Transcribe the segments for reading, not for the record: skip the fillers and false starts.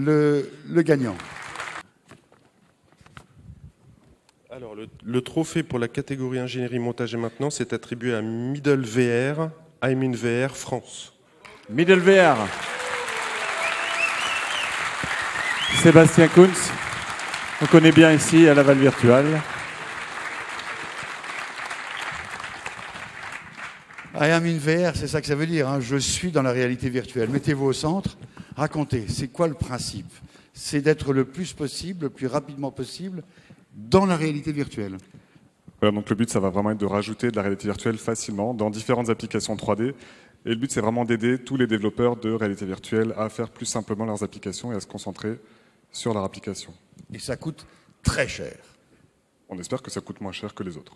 le gagnant. Alors, le trophée pour la catégorie ingénierie, montage et maintenance est attribué à Middle VR, I'm in VR France. Middle VR. Sébastien Kunz, on connaît bien ici à Laval Virtual. I am in VR, c'est ça que ça veut dire, hein. Je suis dans la réalité virtuelle. Mettez-vous au centre, racontez, c'est quoi le principe? C'est d'être le plus possible, le plus rapidement possible, dans la réalité virtuelle. Voilà, donc le but, ça va vraiment être de rajouter de la réalité virtuelle facilement dans différentes applications 3D. Et le but, c'est vraiment d'aider tous les développeurs de réalité virtuelle à faire plus simplement leurs applications et à se concentrer sur leur application. Et ça coûte très cher. On espère que ça coûte moins cher que les autres.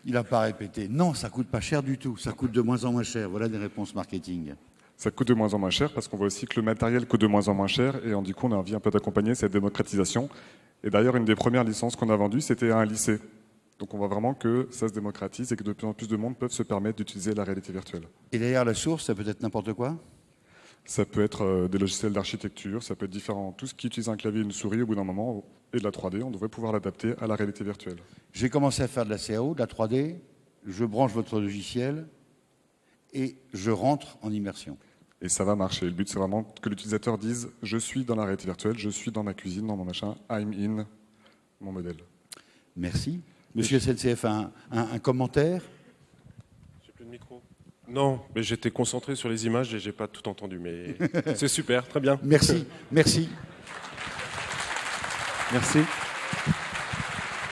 Il n'a pas répété. Non, ça coûte pas cher du tout. Ça coûte de moins en moins cher. Voilà des réponses marketing. Ça coûte de moins en moins cher parce qu'on voit aussi que le matériel coûte de moins en moins cher et du coup, on a envie un peu d'accompagner cette démocratisation. Et d'ailleurs, une des premières licences qu'on a vendues, c'était à un lycée. Donc on voit vraiment que ça se démocratise et que de plus en plus de monde peuvent se permettre d'utiliser la réalité virtuelle. Et derrière la source, ça peut être n'importe quoi? Ça peut être des logiciels d'architecture, ça peut être différent. Tout ce qui utilise un clavier et une souris, au bout d'un moment, et de la 3D, on devrait pouvoir l'adapter à la réalité virtuelle. J'ai commencé à faire de la CAO, de la 3D, je branche votre logiciel et je rentre en immersion. Et ça va marcher. Le but, c'est vraiment que l'utilisateur dise « Je suis dans la réalité virtuelle, je suis dans ma cuisine, dans mon machin, I'm in mon modèle ». Merci. Monsieur SNCF, un commentaire? J'ai plus de micro. Non, mais j'étais concentré sur les images et j'ai pas tout entendu, mais c'est super, très bien. Merci, merci. Merci.